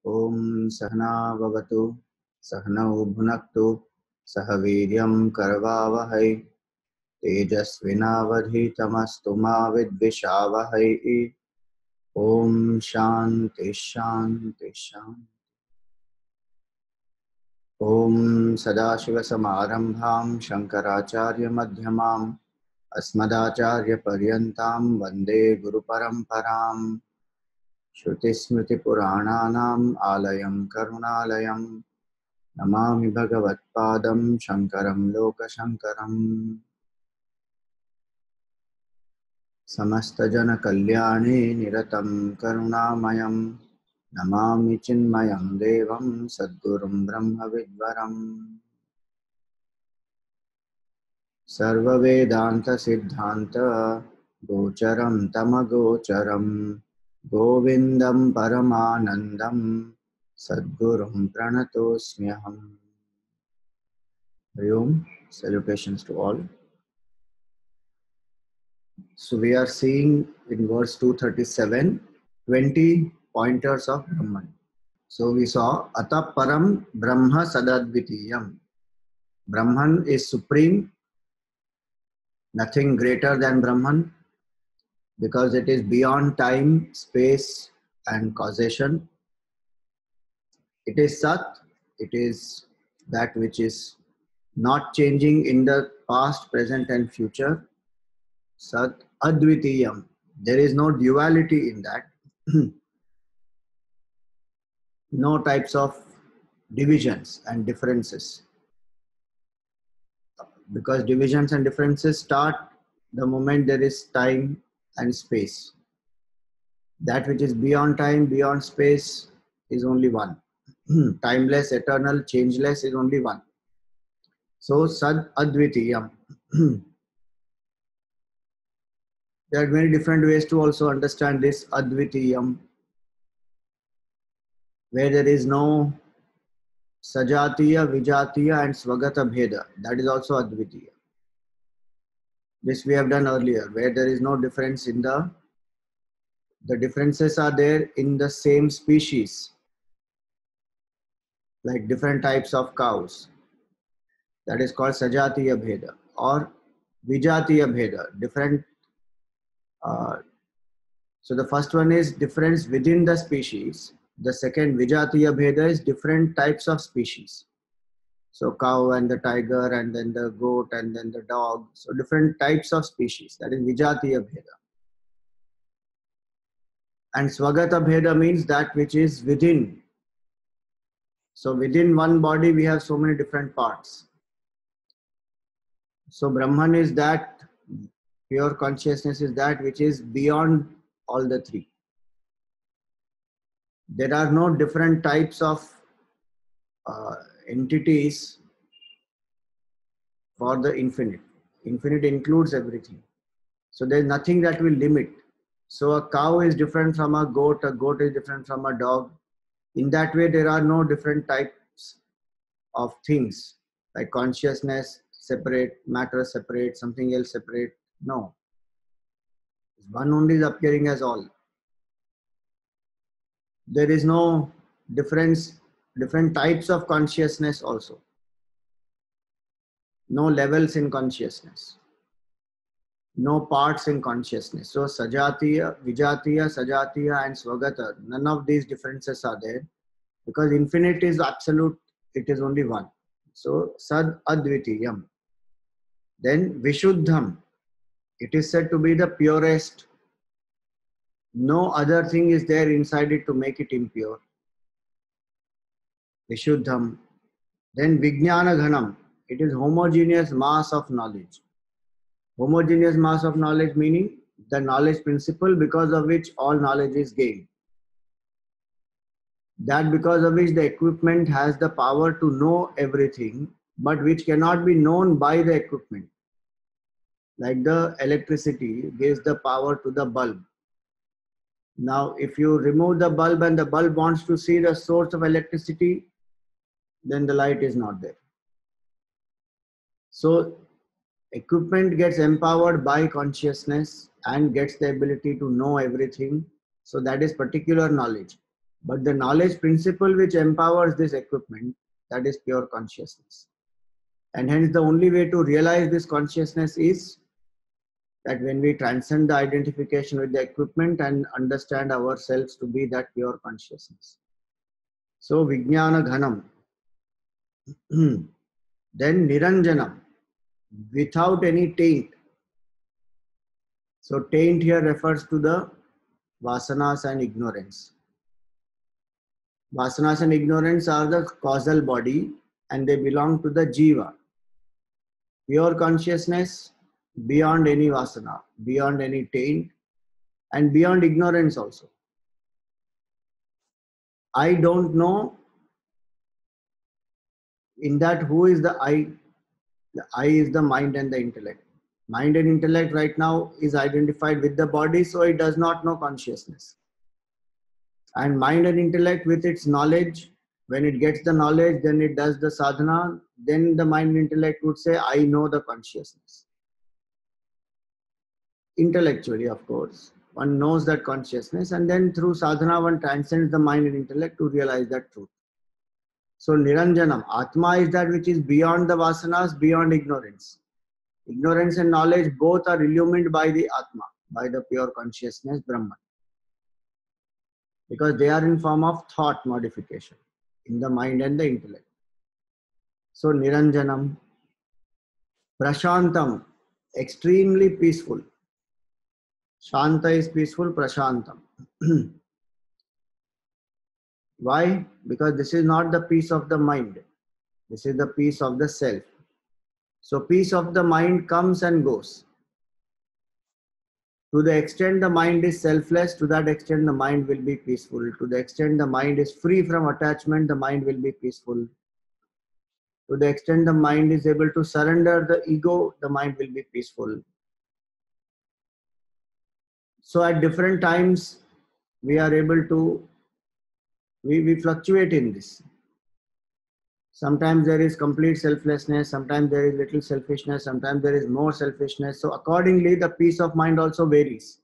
ओम सहना भवतु सहनौ भुनक्तु सह वीर्यं करवावहै तेजस्विनावधीतमस्तु मा विद्विषावहै। ओम शांति शांति शांति। ओम सदाशिवसमारंभां शंकराचार्यमध्यमाम् अस्मदाचार्यपर्यन्तां वन्दे गुरुपरम्पराम्। श्रुतिस्मृतिपुराणानाम् आलयं करुणालयं नमामि भगवत्पादं शंकरं लोकशंकरम्। समस्तजनकल्याणे निरतं करुणामयं नमामि चिन्मयं देवं सद्गुरुं ब्रह्मविद्वरम्। सर्ववेदान्तसिद्धान्त गोचरं तमगोचरं गोविन्दं परमानन्दं सद्गुरुं प्रणतोऽस्म्यहम्। Hरि Om. Salutations to all. So we are seeing in verse 237, 20 pointers of Brahman. So we saw Ata Param Brahma Sadadvitiyam. Brahman is supreme, nothing greater than Brahman, because it is beyond time, space and causation. It is Sat, it is that which is not changing in the past, present and future. Sat Advitiyam. There is no duality in that. No types of divisions and differences. Because divisions and differences start the moment there is time and space. That which is beyond time, beyond space is only one. Timeless, eternal, changeless is only one. So Sad Advitiyam. There are many different ways to also understand this Advitiyam, where there is no Sajatiya, Vijatiya and Swagata Bheda. That is also Advitiya. This we have done earlier, where there is no difference in the differences are there in the same species, like different types of cows. That is called Sajatiya Bheda, or Vijatiya Bheda, different. So the first one is difference within the species. The second, Vijatiya Bheda, is different types of species. So cow and the tiger and then the goat and then the dog. So different types of species. That is Vijatiya Bheda. And Swagata Bheda means that which is within. So within one body we have so many different parts. So Brahman is that, pure consciousness is that which is beyond all the three. There are no different types of entities for the infinite. Infinite includes everything. So there is nothing that will limit. So a cow is different from a goat is different from a dog. In that way, there are no different types of things, like consciousness separate, matter separate, something else separate. No. One only is appearing as all. There is no difference, different types of consciousness also. No levels in consciousness. No parts in consciousness. So Sajatiya, Vijatiya, Sajatiya and Swagata, none of these differences are there, because infinite is absolute, it is only one. So Sad Advitiyam. Then Vishuddham, it is said to be the purest. No other thing is there inside it to make it impure. Vishuddham. Then Vijnana Ghanam, it is homogeneous mass of knowledge. Homogeneous mass of knowledge meaning the knowledge principle because of which all knowledge is gained. That because of which the equipment has the power to know everything, but which cannot be known by the equipment. Like the electricity gives the power to the bulb. Now, if you remove the bulb and the bulb wants to see the source of electricity, then the light is not there. So, equipment gets empowered by consciousness and gets the ability to know everything. So, that is particular knowledge. But the knowledge principle which empowers this equipment, that is pure consciousness. And hence the only way to realize this consciousness is that when we transcend the identification with the equipment and understand ourselves to be that pure consciousness. So Vijnana Ghanam. Then Niranjanam, without any taint. So taint here refers to the vasanas and ignorance. Vasanas and ignorance are the causal body and they belong to the jiva. Pure consciousness beyond any vasana, beyond any taint, and beyond ignorance also. I don't know in that who is the I. The I is the mind and the intellect. Mind and intellect right now is identified with the body, so it does not know consciousness. And mind and intellect with its knowledge, when it gets the knowledge, then it does the sadhana, then the mind and intellect would say, I know the consciousness. Intellectually, of course, one knows that consciousness, and then through sadhana, one transcends the mind and intellect to realize that truth. So Niranjanam, Atma is that which is beyond the vasanas, beyond ignorance. Ignorance and knowledge both are illumined by the Atma, by the pure consciousness, Brahman. Because they are in form of thought modification in the mind and the intellect. So Niranjanam, Prashantam, extremely peaceful. Shanta is peaceful, Prashantam. Why? Because this is not the peace of the mind. This is the peace of the self. So peace of the mind comes and goes. To the extent the mind is selfless, to that extent the mind will be peaceful. To the extent the mind is free from attachment, the mind will be peaceful. To the extent the mind is able to surrender the ego, the mind will be peaceful. So at different times, we are able to, we fluctuate in this. Sometimes there is complete selflessness, sometimes there is little selfishness, sometimes there is more selfishness. So accordingly, the peace of mind also varies.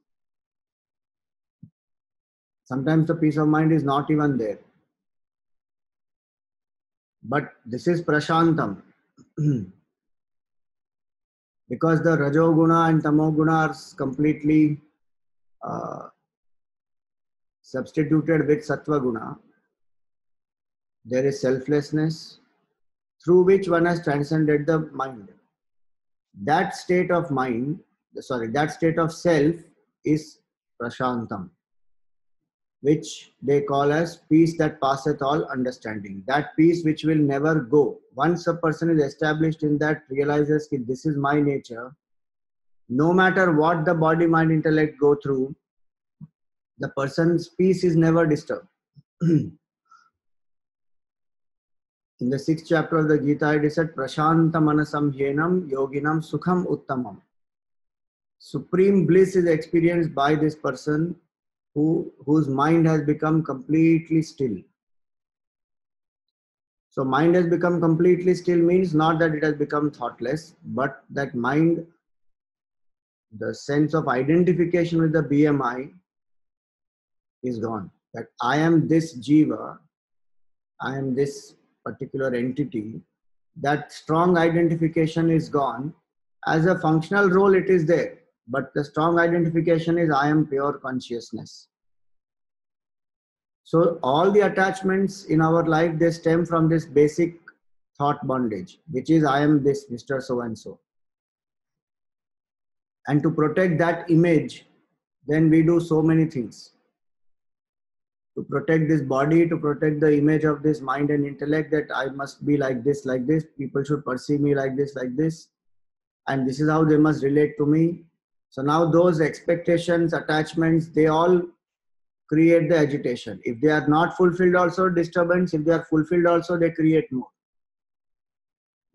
Sometimes the peace of mind is not even there. But this is Prashantam. Because the Rajoguna and Tamoguna are completely substituted with Sattva Guna. There is selflessness through which one has transcended the mind. That state of mind, that state of self is Prashantam, which they call as peace that passeth all understanding. That peace which will never go. Once a person is established in that, realizes that this is my nature, no matter what the body, mind, intellect go through, the person's peace is never disturbed. In the 6th chapter of the Gita, it is said, Prashanta manasam hyenam yoginam sukham uttamam. Supreme bliss is experienced by this person whose mind has become completely still. So mind has become completely still means not that it has become thoughtless, but that mind, the sense of identification with the BMI is gone. That I am this jiva, I am this particular entity, that strong identification is gone. As a functional role, it is there, but the strong identification is I am pure consciousness. So all the attachments in our life, they stem from this basic thought bondage, which is I am this Mr. So-and-so. And to protect that image, then we do so many things. To protect this body, to protect the image of this mind and intellect, that I must be like this, people should perceive me like this, and this is how they must relate to me. So now those expectations, attachments, they all create the agitation. If they are not fulfilled, also disturbance. If they are fulfilled, also they create more.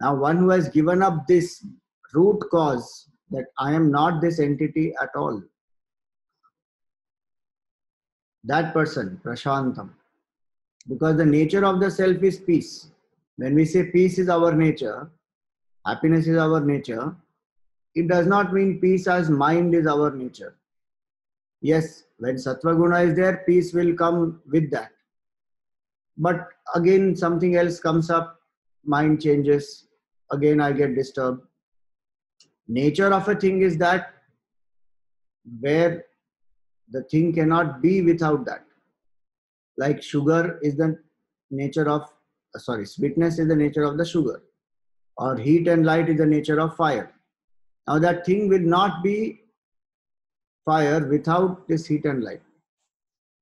Now one who has given up this root cause, that I am not this entity at all, that person, Prashantam, because the nature of the self is peace. When we say peace is our nature, happiness is our nature, it does not mean peace as mind is our nature. Yes, when Sattva Guna is there, peace will come with that. But again, something else comes up, mind changes, again I get disturbed. Nature of a thing is that where the thing cannot be without that. Like sugar is the nature of, sweetness is the nature of the sugar, or heat and light is the nature of fire. Now that thing will not be fire without this heat and light.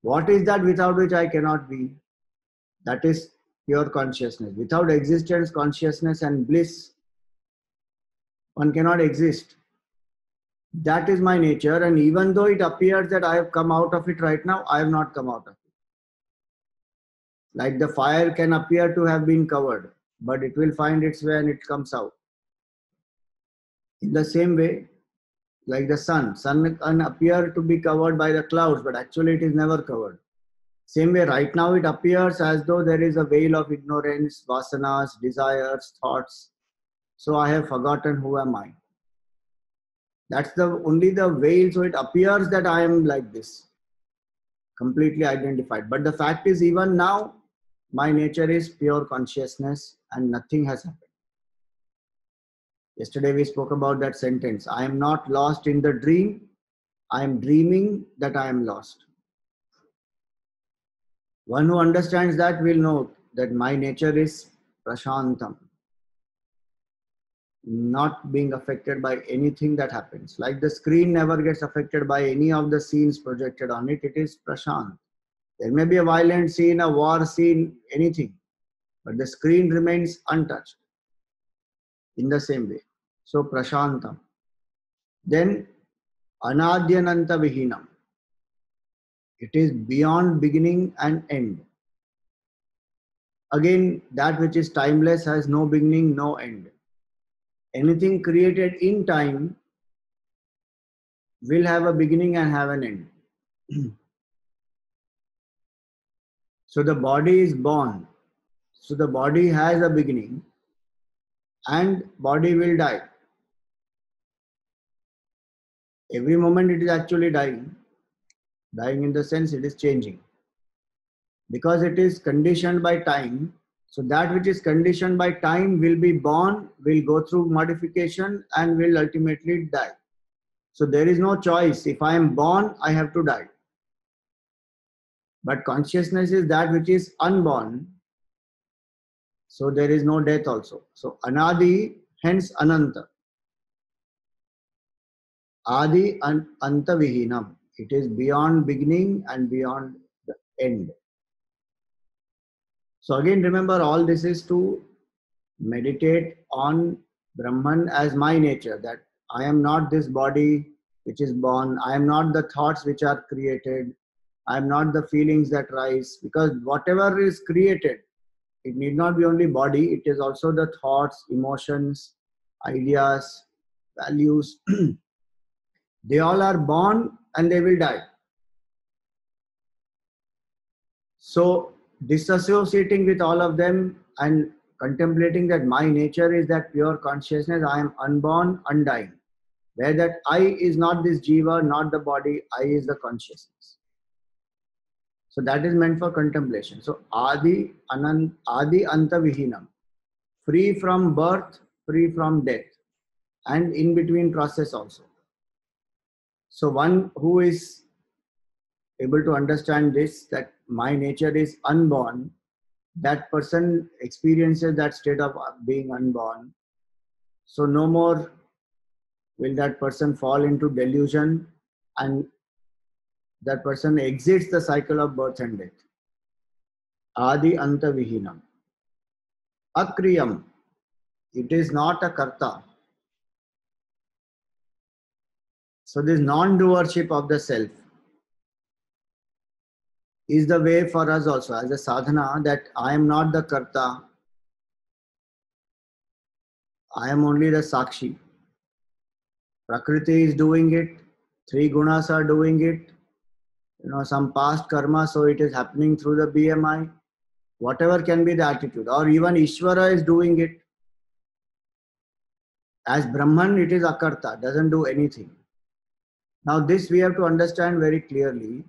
What is that without which I cannot be? That is pure consciousness. Without existence, consciousness and bliss, one cannot exist. That is my nature, and even though it appears that I have come out of it right now, I have not come out of it. Like the fire can appear to have been covered, but it will find its way and it comes out. In the same way, like the sun can appear to be covered by the clouds, but actually it is never covered. Same way, right now it appears as though there is a veil of ignorance, vasanas, desires, thoughts. So I have forgotten who am I. That's only the veil, so it appears that I am like this, completely identified. But the fact is, even now, my nature is pure consciousness and nothing has happened. Yesterday we spoke about that sentence. I am not lost in the dream. I am dreaming that I am lost. One who understands that will know that my nature is prashantam, not being affected by anything that happens. Like the screen never gets affected by any of the scenes projected on it. It is prashant. There may be a violent scene, a war scene, anything, but the screen remains untouched in the same way. So prashantam. Then anadyananta vihinam. It is beyond beginning and end. Again, that which is timeless has no beginning, no end. Anything created in time will have a beginning and have an end. So the body is born. So the body has a beginning and body will die. Every moment it is actually dying. Dying in the sense it is changing. Because it is conditioned by time. So that which is conditioned by time will be born, will go through modification and will ultimately die. So there is no choice. If I am born, I have to die. But consciousness is that which is unborn. So there is no death also. So anadi, hence ananta. Adi and anta vihinam. It is beyond beginning and beyond the end. So again, remember, all this is to meditate on Brahman as my nature, that I am not this body which is born. I am not the thoughts which are created. I am not the feelings that rise. Because whatever is created, it need not be only body, it is also the thoughts, emotions, ideas, values. They all are born and they will die. So disassociating with all of them and contemplating that my nature is that pure consciousness, I am unborn, undying. Where that I is not this jiva, not the body, I is the consciousness. So that is meant for contemplation. So adi anta vihinam, free from birth, free from death, and in between process also. So one who is able to understand this, that my nature is unborn, that person experiences that state of being unborn. So no more will that person fall into delusion, and that person exits the cycle of birth and death. Adi anta vihinam. Akriyam. It is not a karta. So this non-doership of the self is the way for us also as a sadhana, that I am not the karta. I am only the sakshi. Prakriti is doing it. Three gunas are doing it. Some past karma, so it is happening through the BMI. Whatever can be the attitude. Or even Ishvara is doing it. As Brahman, it is akarta, doesn't do anything. Now this we have to understand very clearly,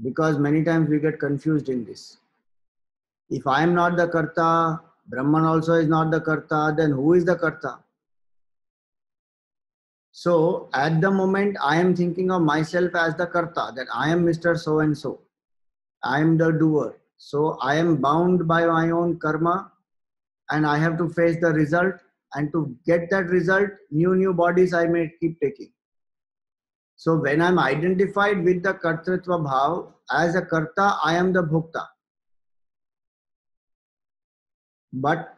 Because many times we get confused in this. If I am not the karta, Brahman also is not the karta, then who is the karta? So at the moment I am thinking of myself as the karta, that I am Mr. So and so. I am the doer. So I am bound by my own karma and I have to face the result, and to get that result, new bodies I may keep taking. So when I'm identified with the kartritva bhav, as a karta, I am the bhukta. But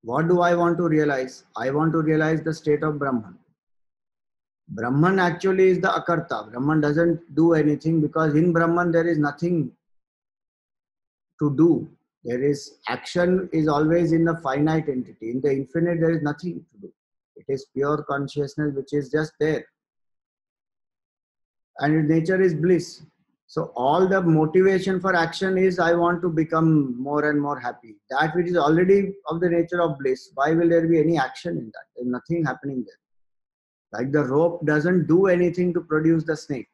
what do I want to realize? I want to realize the state of Brahman. Brahman actually is the akarta. Brahman doesn't do anything, because in Brahman there is nothing to do. There is action is always in the finite entity. In the infinite there is nothing to do. It is pure consciousness which is just there. And its nature is bliss. So all the motivation for action is I want to become more and more happy. That which is already of the nature of bliss, why will there be any action in that? There is nothing happening there. Like the rope doesn't do anything to produce the snake.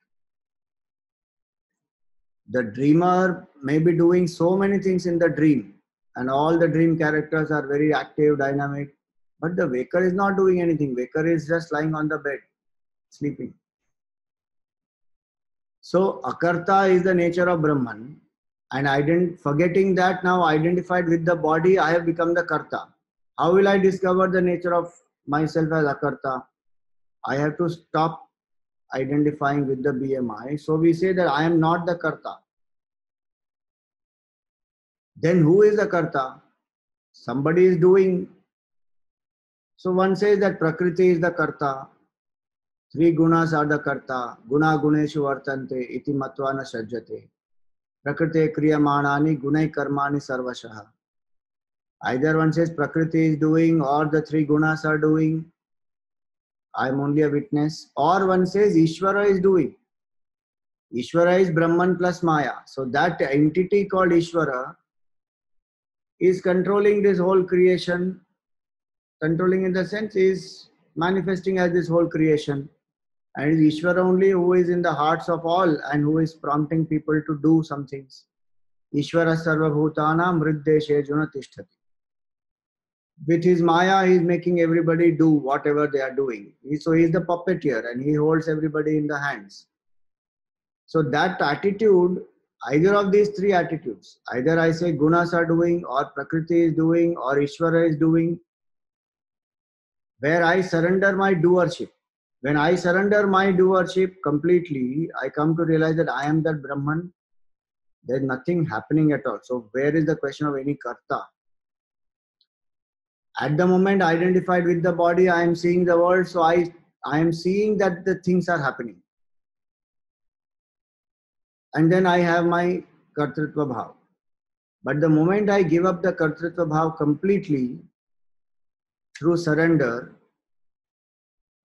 The dreamer may be doing so many things in the dream, and all the dream characters are very active, dynamic, but the waker is not doing anything. Waker is just lying on the bed, sleeping. So akarta is the nature of Brahman, and forgetting that, now identified with the body, I have become the karta. How will I discover the nature of myself as akarta? I have to stop identifying with the BMI. So we say that I am not the karta. Then who is the karta? Somebody is doing. So one says that Prakriti is the karta. Three gunas are the karta. Guna guneshu vartante iti matva na sajjate. Prakriti kriyamanani gunai karmani sarvashaha. Either one says Prakriti is doing, or the three gunas are doing. I am only a witness. Or one says Ishvara is doing. Ishvara is Brahman plus Maya. So that entity called Ishvara is controlling this whole creation. Controlling in the sense is manifesting as this whole creation. And it is Ishvara only who is in the hearts of all and who is prompting people to do some things. Ishvara sarva bhutana mriddeshe juna tishtati. With his Maya, he is making everybody do whatever they are doing. So he is the puppeteer and he holds everybody in the hands. So that attitude, either of these three attitudes, either I say gunas are doing, or Prakriti is doing, or Ishvara is doing, where I surrender my doership. When I surrender my doership completely, I come to realize that I am that Brahman. There is nothing happening at all. So where is the question of any karta? At the moment identified with the body, I am seeing the world. So I am seeing that the things are happening. And then I have my kartritva bhav. But the moment I give up the kartritva bhav completely through surrender,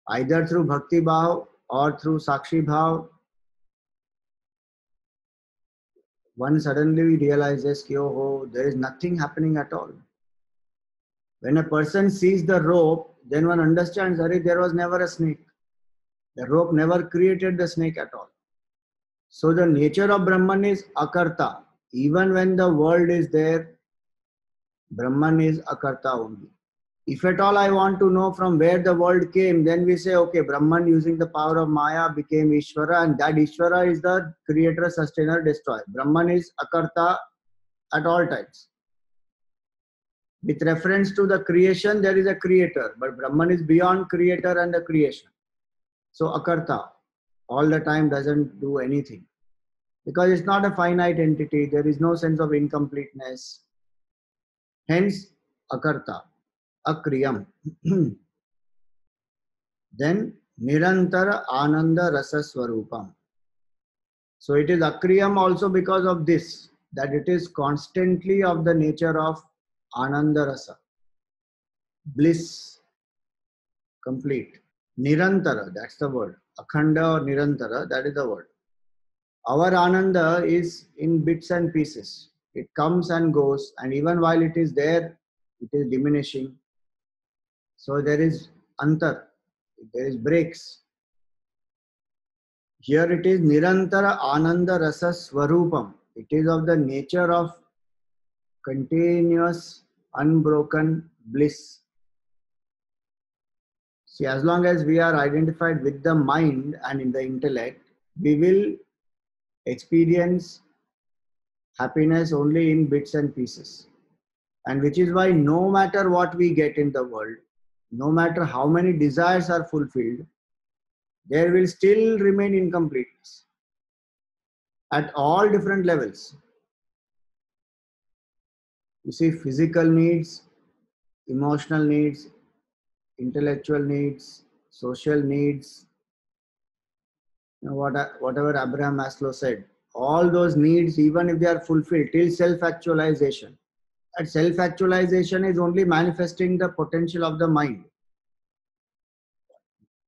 either through bhakti bhav or through sakshi bhav, one suddenly realizes that oh, there is nothing happening at all. When a person sees the rope, then one understands that there was never a snake. The rope never created the snake at all. So the nature of Brahman is akarta. Even when the world is there, Brahman is akarta only. If at all I want to know from where the world came, then we say, okay, Brahman using the power of Maya became Ishvara, and that Ishvara is the creator, sustainer, destroyer. Brahman is akarta at all times. With reference to the creation, there is a creator, but Brahman is beyond creator and the creation. So akarta all the time doesn't do anything. Because it's not a finite entity, there is no sense of incompleteness. Hence, akarta, akriyam. Then, nirantara ananda rasa swarupam. So it is akriyam also because of this, that it is constantly of the nature of ananda rasa. Bliss, complete. Nirantara, that's the word. Akhanda or nirantara, that is the word. Our ananda is in bits and pieces. It comes and goes, and even while it is there, it is diminishing. So there is antar, there is breaks. Here it is Nirantara Ananda Rasa Swarupam. It is of the nature of continuous, unbroken bliss. See, as long as we are identified with the mind and in the intellect, we will experience happiness only in bits and pieces. And which is why no matter what we get in the world, no matter how many desires are fulfilled, there will still remain incompleteness at all different levels. You see, physical needs, emotional needs, intellectual needs, social needs, whatever Abraham Maslow said, all those needs, even if they are fulfilled till self-actualization, that self-actualization is only manifesting the potential of the mind.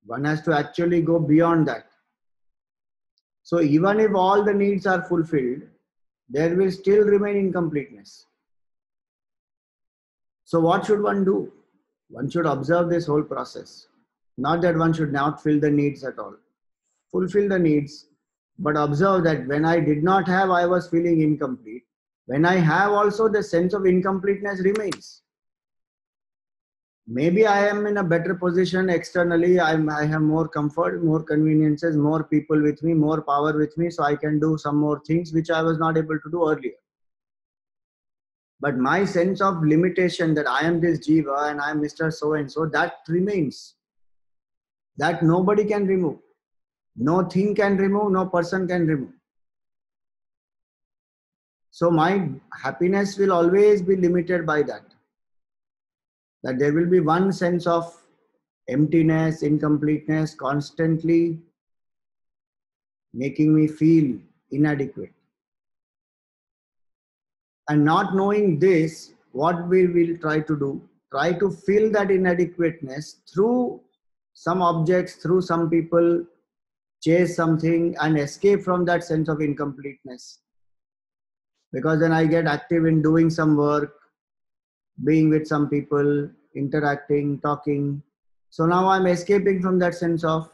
One has to actually go beyond that. So even if all the needs are fulfilled, there will still remain incompleteness. So what should one do? One should observe this whole process. Not that one should not fill the needs at all. Fulfill the needs, but observe that when I did not have, I was feeling incomplete. When I have also, the sense of incompleteness remains. Maybe I am in a better position externally. I have more comfort, more conveniences, more people with me, more power with me, so I can do some more things which I was not able to do earlier. But my sense of limitation that I am this Jiva and I am Mr. So-and-so, that remains. That nobody can remove. No thing can remove, no person can remove. So my happiness will always be limited by that. That there will be one sense of emptiness, incompleteness, constantly making me feel inadequate. And not knowing this, what we will try to do? Try to fill that inadequateness through some objects, through some people, chase something and escape from that sense of incompleteness. Because then I get active in doing some work, being with some people, interacting, talking. So now I'm escaping from that sense of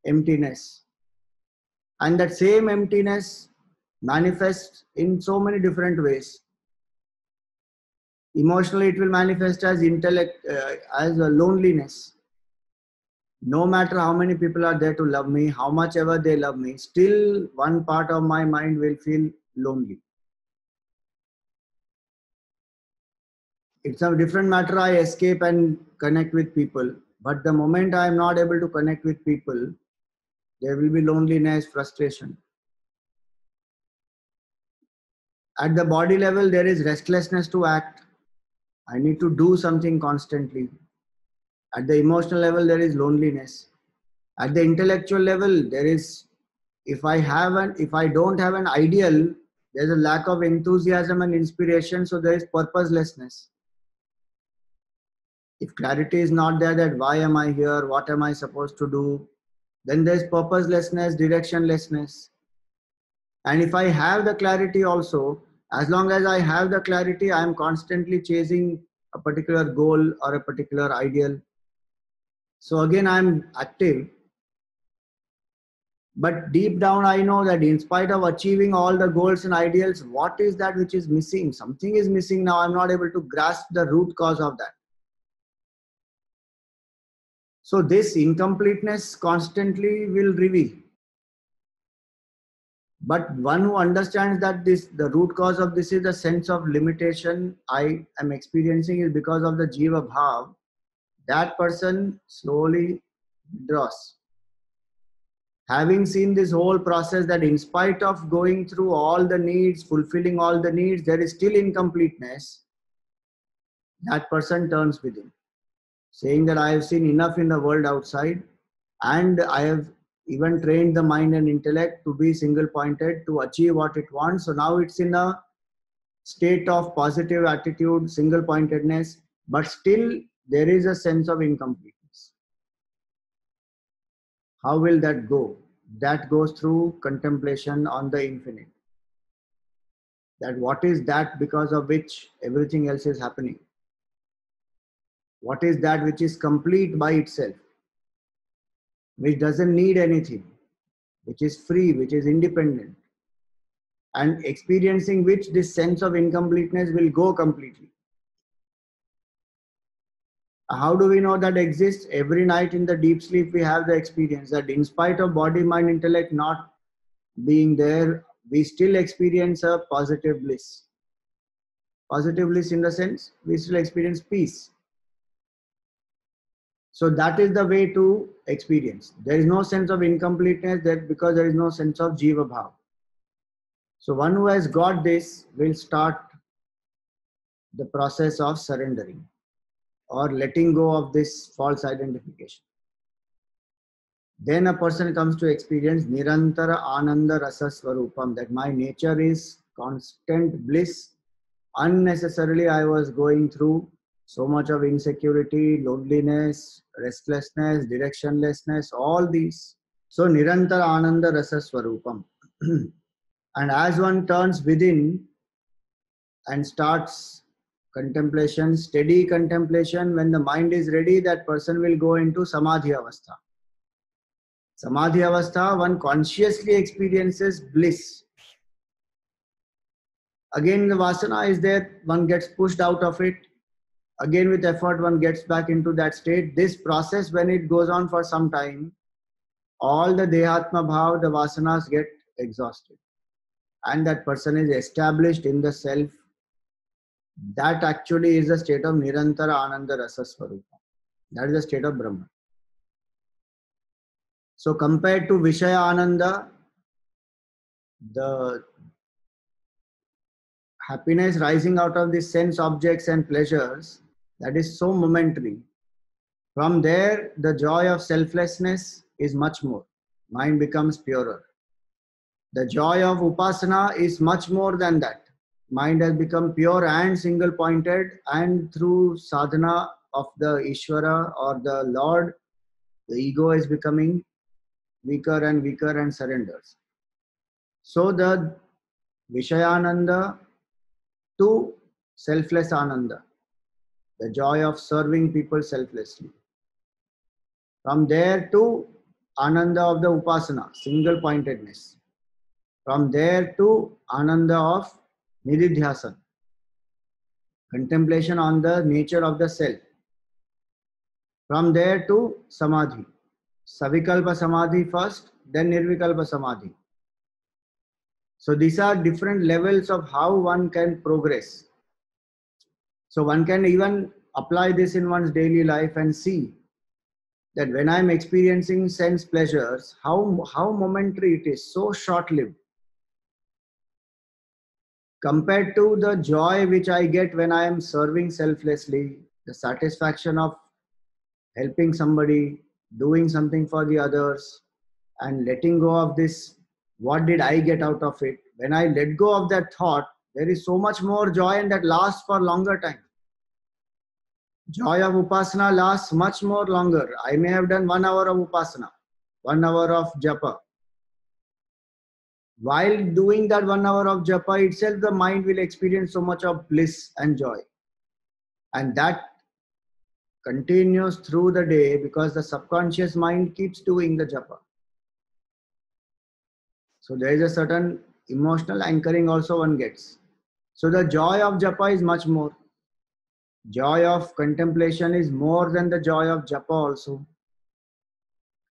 emptiness. And that same emptiness manifests in so many different ways. Emotionally, it will manifest as as a loneliness. No matter how many people are there to love me, how much ever they love me, still one part of my mind will feel lonely. It's a different matter. I escape and connect with people. But the moment I am not able to connect with people, there will be loneliness, frustration. At the body level, there is restlessness to act. I need to do something constantly. At the emotional level, there is loneliness. At the intellectual level, there is, if I don't have an ideal, there's a lack of enthusiasm and inspiration, so there is purposelessness. If clarity is not there, that why am I here, what am I supposed to do, then there's purposelessness, directionlessness. And if I have the clarity also, as long as I have the clarity, I am constantly chasing a particular goal or a particular ideal. So again, I'm active. But deep down, I know that in spite of achieving all the goals and ideals, what is that which is missing? Something is missing now. I'm not able to grasp the root cause of that. So this incompleteness constantly will reveal. But one who understands that the root cause of this is the sense of limitation I am experiencing is because of the Jiva Bhav, that person slowly withdraws. Having seen this whole process that in spite of going through all the needs, fulfilling all the needs, there is still incompleteness, that person turns within, saying that I have seen enough in the world outside and I have even trained the mind and intellect to be single pointed to achieve what it wants. So now it's in a state of positive attitude, single pointedness, but still there is a sense of incompleteness. How will that go? That goes through contemplation on the infinite. That what is that because of which everything else is happening? What is that which is complete by itself, which doesn't need anything? which is free, which is independent, and experiencing which this sense of incompleteness will go completely. How do we know that exists? Every night in the deep sleep, we have the experience that in spite of body, mind, intellect not being there, we still experience a positive bliss. Positive bliss in the sense, we still experience peace. So that is the way to experience. There is no sense of incompleteness there because there is no sense of Jiva Bhav. So one who has got this will start the process of surrendering or letting go of this false identification. Then a person comes to experience Nirantara Ananda Rasa Swarupam, that my nature is constant bliss. Unnecessarily I was going through so much of insecurity, loneliness, restlessness, directionlessness, all these. So Nirantara Ananda Rasa Swarupam. And as one turns within and starts contemplation, steady contemplation, when the mind is ready, that person will go into Samadhi Avastha. Samadhi Avastha, one consciously experiences bliss. Again, the Vasana is there, one gets pushed out of it. Again, with effort, one gets back into that state. This process, when it goes on for some time, all the Dehatma Bhav, the Vasanas get exhausted. And that person is established in the self. That actually is the state of Nirantara Ananda Rasa Swarupa. That is the state of Brahman. So compared to Vishaya Ananda, the happiness rising out of these sense objects and pleasures, that is so momentary. From there, the joy of selflessness is much more. Mind becomes purer. The joy of Upasana is much more than that. Mind has become pure and single pointed, and through sadhana of the Ishvara or the Lord, the ego is becoming weaker and weaker and surrenders. So the Vishayananda to selfless Ananda, the joy of serving people selflessly. From there to Ananda of the Upasana, single pointedness. From there to Ananda of Nididhyasana, contemplation on the nature of the self. From there to Samadhi, Savikalpa Samadhi first, then Nirvikalpa Samadhi. So these are different levels of how one can progress. So one can even apply this in one's daily life and see that when I'm experiencing sense pleasures, how momentary it is, so short-lived. Compared to the joy which I get when I am serving selflessly, the satisfaction of helping somebody, doing something for the others, and letting go of this, what did I get out of it? When I let go of that thought, there is so much more joy, and that lasts for longer time. Joy of Upasana lasts much more longer. I may have done 1 hour of Upasana, 1 hour of Japa. While doing that 1 hour of Japa itself, the mind will experience so much of bliss and joy. And that continues through the day because the subconscious mind keeps doing the Japa. So there is a certain emotional anchoring also one gets. So the joy of Japa is much more. Joy of contemplation is more than the joy of Japa also.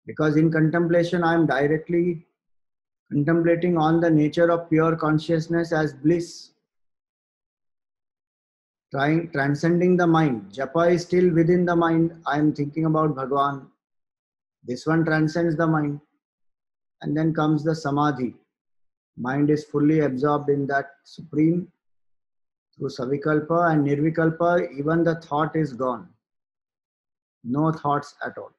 Because in contemplation, I am directly contemplating on the nature of pure consciousness as bliss. Transcending the mind. Japa is still within the mind. I am thinking about Bhagwan. This one transcends the mind. And then comes the Samadhi. Mind is fully absorbed in that supreme. Through Savikalpa and Nirvikalpa, even the thought is gone. No thoughts at all.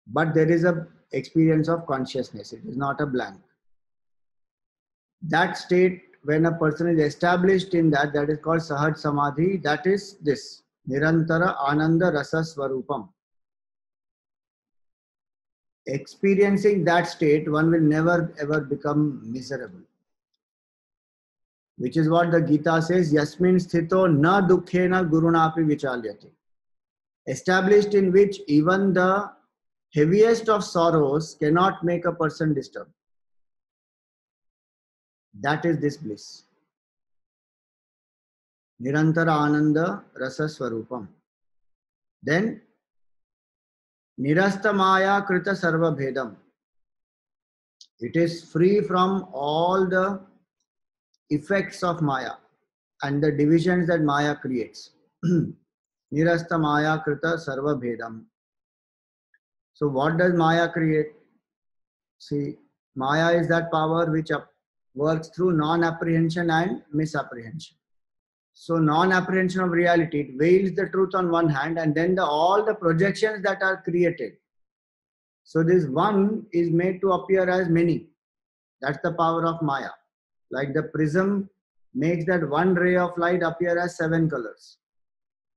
But there is an experience of consciousness. It is not a blank. That state, when a person is established in that, that is called Sahaj Samadhi. That is this. Nirantara Ananda Rasa Swarupam. Experiencing that state, one will never ever become miserable. Which is what the Gita says, Yasmin sthito na dukkhena gurunapi vichalyate. Established in which even the heaviest of sorrows cannot make a person disturbed. That is this bliss. Nirantara Ananda Rasa Swarupam. Then Nirasta Maya Krita Sarva Bhedam. It is free from all the effects of Maya and the divisions that Maya creates. Nirasta Maya Krita Sarva Bhedam. So what does Maya create? See, Maya is that power which works through non-apprehension and misapprehension. So non-apprehension of reality, it veils the truth on one hand, and then all the projections that are created. So this one is made to appear as many. That's the power of Maya. Like the prism makes that one ray of light appear as 7 colors.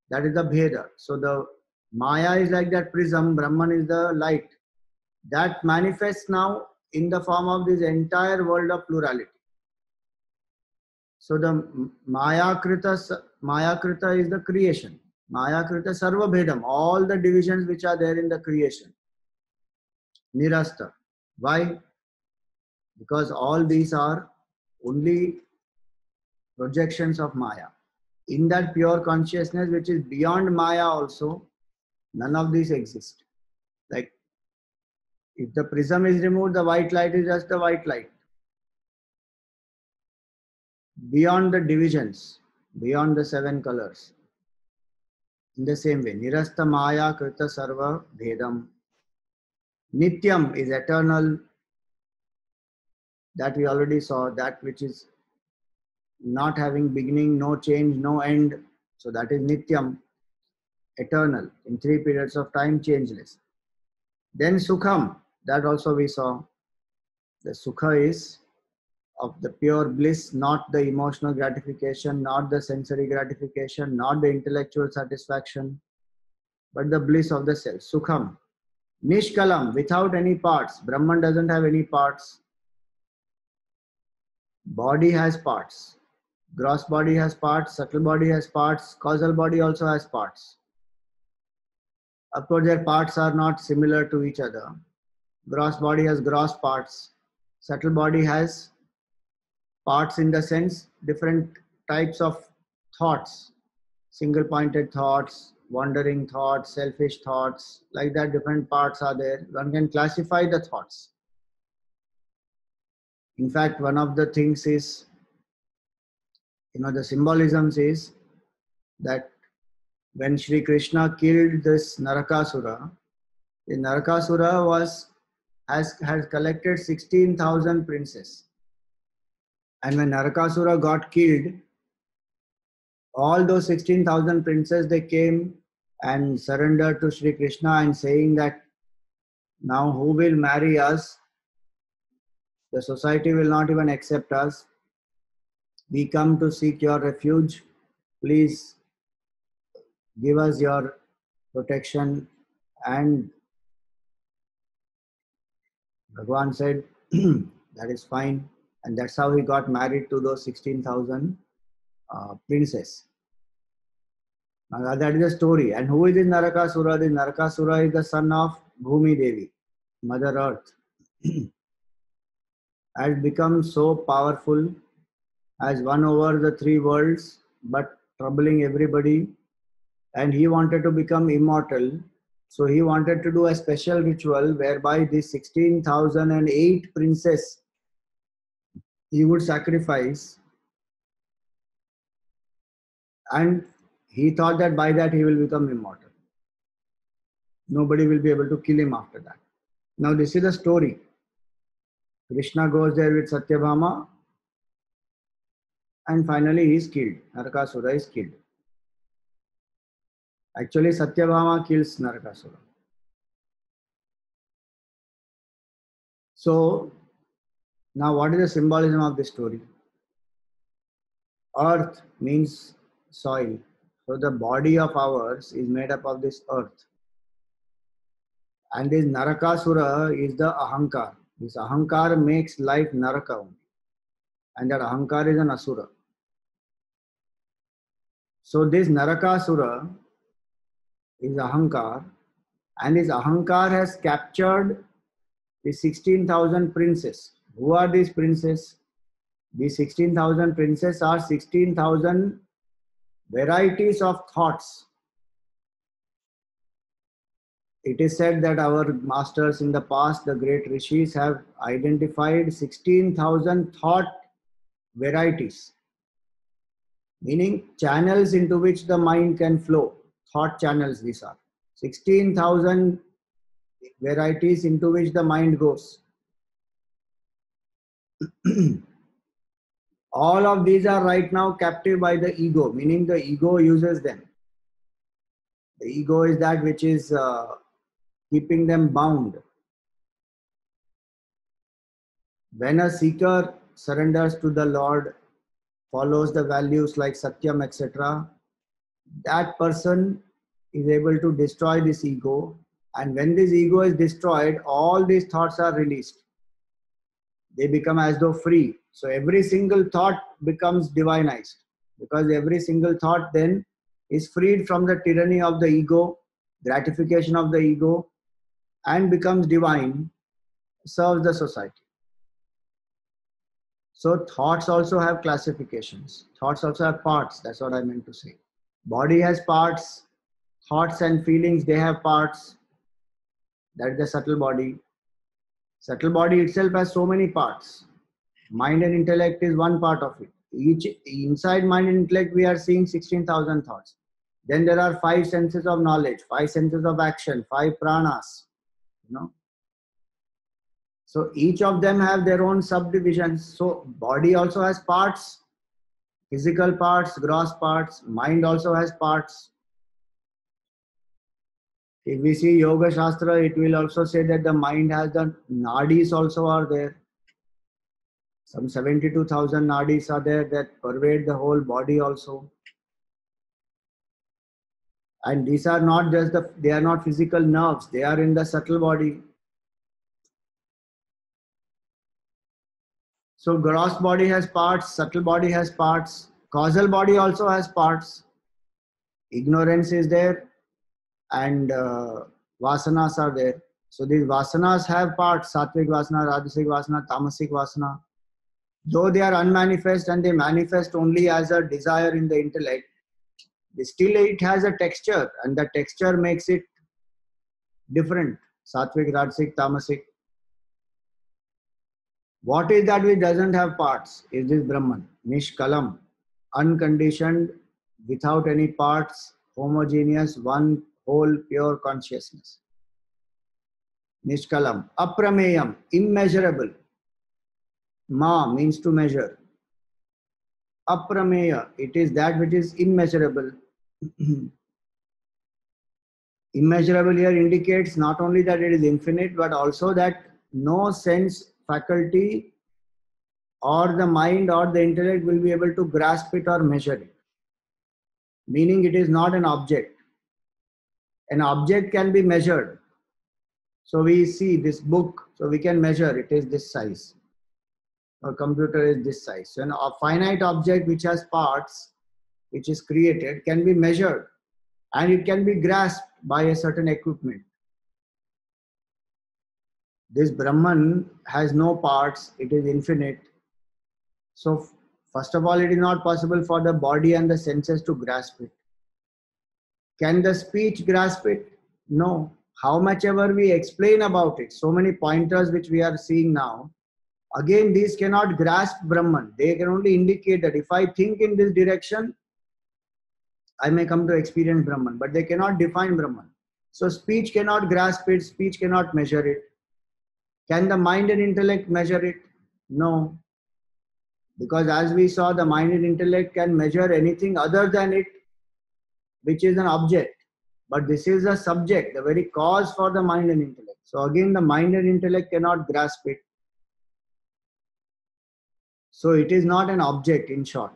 That is the Bheda. So the Maya is like that prism, Brahman is the light. That manifests now in the form of this entire world of plurality. So the Maya Krita is the creation. Maya Krita Sarva Bhedam, all the divisions which are there in the creation. Nirasta. Why? Because all these are only projections of Maya. In that pure consciousness which is beyond Maya also, none of these exist. Like if the prism is removed, the white light is just the white light. Beyond the divisions, beyond the 7 colors. In the same way, Nirasta Maya Krita Sarva Bhedam. Nityam is eternal. That we already saw, that which is not having beginning, no change, no end. So that is Nityam, eternal, in 3 periods of time, changeless. Then Sukham, that also we saw. The Sukha is of the pure bliss, not the emotional gratification, not the sensory gratification, not the intellectual satisfaction, but the bliss of the self. Sukham. Nishkalam, without any parts. Brahman doesn't have any parts. Body has parts. Gross body has parts, subtle body has parts, causal body also has parts. Of course, their parts are not similar to each other. Gross body has gross parts. Subtle body has parts in the sense different types of thoughts. Single pointed thoughts, wandering thoughts, selfish thoughts, like that different parts are there. One can classify the thoughts. In fact, one of the things is, the symbolism is that when Shri Krishna killed this Narakasura, the Narakasura has collected 16,000 princes. And when Narakasura got killed, all those 16,000 princes, they came and surrendered to Shri Krishna and saying that now who will marry us? The society will not even accept us. We come to seek your refuge. Please give us your protection. And Bhagwan said, that is fine. And that's how he got married to those 16,000 princes. Now that is the story. And who is this Narakasura? This Narakasura is the son of Bhumi Devi, Mother Earth. Has become so powerful, has won over the 3 worlds, but troubling everybody. And he wanted to become immortal. So he wanted to do a special ritual whereby these 16,008 princes he would sacrifice. And he thought that by that he will become immortal. Nobody will be able to kill him after that. Now this is the story. Krishna goes there with Satyabhama and finally he is killed. Narakasura is killed. Actually, Satyabhama kills Narakasura. So, now what is the symbolism of this story? Earth means soil. So, the body of ours is made up of this earth. And this Narakasura is the Ahankar. This Ahankar makes life Naraka only. And that Ahankar is an Asura. So, this Narakasura is Ahankar, And this Ahankar has captured the 16,000 princes. Who are these princes? These 16,000 princes are 16,000 varieties of thoughts. It is said that our masters in the past, the great rishis, have identified 16,000 thought varieties, meaning channels into which the mind can flow. Thought channels, these are 16,000 varieties into which the mind goes. All of these are right now captive by the ego, meaning the ego uses them. The ego is that which is keeping them bound. When a seeker surrenders to the Lord, follows the values like Satyam, etc., that person is able to destroy this ego. And when this ego is destroyed, all these thoughts are released. They become as though free. So every single thought becomes divinized, because every single thought then is freed from the tyranny of the ego, gratification of the ego, and becomes divine, serves the society. So thoughts also have classifications. Thoughts also have parts. That's what I meant to say. Body has parts. Thoughts and feelings, they have parts. That is the subtle body. Subtle body itself has so many parts. Mind and intellect is one part of it. Each inside mind and intellect, we are seeing 16,000 thoughts. Then there are 5 senses of knowledge, 5 senses of action, 5 pranas. So each of them have their own subdivisions. So body also has parts, physical parts, gross parts. Mind also has parts. If we see Yoga Shastra, it will also say that the mind has the nadis also are there. Some 72,000 nadis are there that pervade the whole body also. And these are not just they are not physical nerves. They are in the subtle body. So gross body has parts, subtle body has parts, causal body also has parts. Ignorance is there and vasanas are there. So these vasanas have parts, sattvic vasana, rajasic vasana, tamasic vasana. Though they are unmanifest and they manifest only as a desire in the intellect, still it has a texture, and the texture makes it different. Sattvic, rajasic, tamasic. What is that which doesn't have parts? Is this Brahman, Nishkalam, unconditioned, without any parts, homogeneous, one whole pure consciousness. Nishkalam, Aprameyam, immeasurable. Ma means to measure. Aprameya, it is that which is immeasurable. Immeasurable here indicates not only that it is infinite, but also that no sense faculty or the mind or the intellect will be able to grasp it or measure it. Meaning it is not an object. An object can be measured. So we see this book, so we can measure it is this size. Or computer is this size. So a finite object which has parts, which is created, can be measured and it can be grasped by a certain equipment. This Brahman has no parts, it is infinite. So first of all, it is not possible for the body and the senses to grasp it. Can the speech grasp it? No. How much ever we explain about it, so many pointers which we are seeing now, again these cannot grasp Brahman. They can only indicate that if I think in this direction, I may come to experience Brahman, but they cannot define Brahman. So speech cannot grasp it, speech cannot measure it. Can the mind and intellect measure it? No. Because as we saw, the mind and intellect can measure anything other than it, which is an object. But this is a subject, the very cause for the mind and intellect. So again, the mind and intellect cannot grasp it. So it is not an object, in short.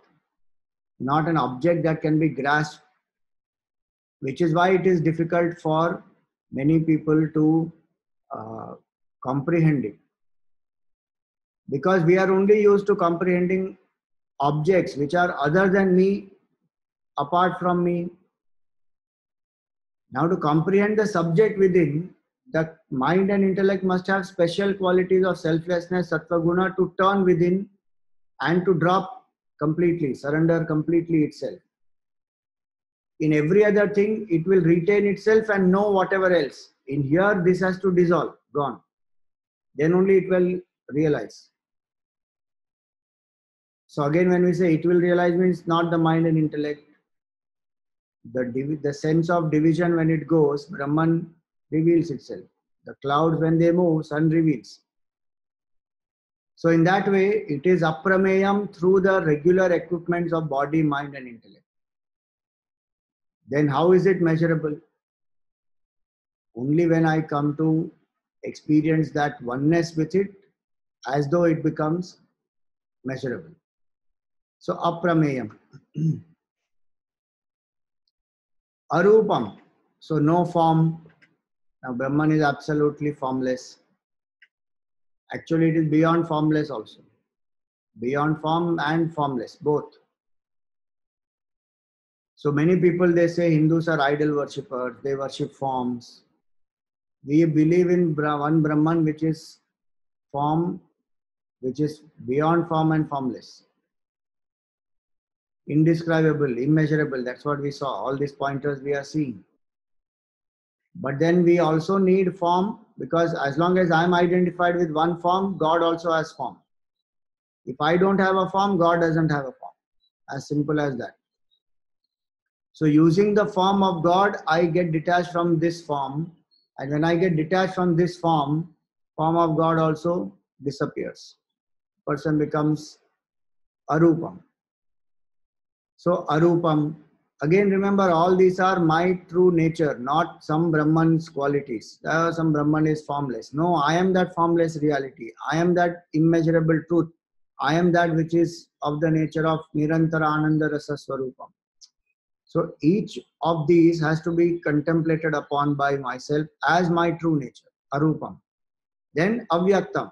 Not an object that can be grasped, which is why it is difficult for many people to comprehend it. Because we are only used to comprehending objects which are other than me, apart from me. Now to comprehend the subject within, the mind and intellect must have special qualities of selflessness, sattva guna, to turn within and to drop completely, surrender completely itself. In every other thing, it will retain itself and know whatever else. In here, this has to dissolve, gone. Then only it will realize. So again, when we say it will realize, means not the mind and intellect. The sense of division, when it goes, Brahman reveals itself. The clouds, when they move, sun reveals. So in that way, it is aprameyam through the regular equipments of body, mind and intellect. Then how is it measurable? Only when I come to experience that oneness with it, as though it becomes measurable. So aprameyam. Arupam. So no form. Now Brahman is absolutely formless. Actually, it is beyond formless also. Beyond form and formless, both. So many people, they say Hindus are idol worshippers, they worship forms. We believe in one Brahman which is form, which is beyond form and formless. Indescribable, immeasurable, that's what we saw. All these pointers we are seeing. But then we also need form, because as long as I am identified with one form, God also has form. If I don't have a form, God doesn't have a form. As simple as that. So using the form of God, I get detached from this form. And when I get detached from this form of God also disappears. Person becomes arupam. So arupam, again remember, all these are my true nature, not some Brahman's qualities. Some Brahman is formless. No, I am that formless reality. I am that immeasurable truth. I am that which is of the nature of Nirantara Ananda Rasa Swarupam. So each of these has to be contemplated upon by myself as my true nature, arupam. Then avyaktam,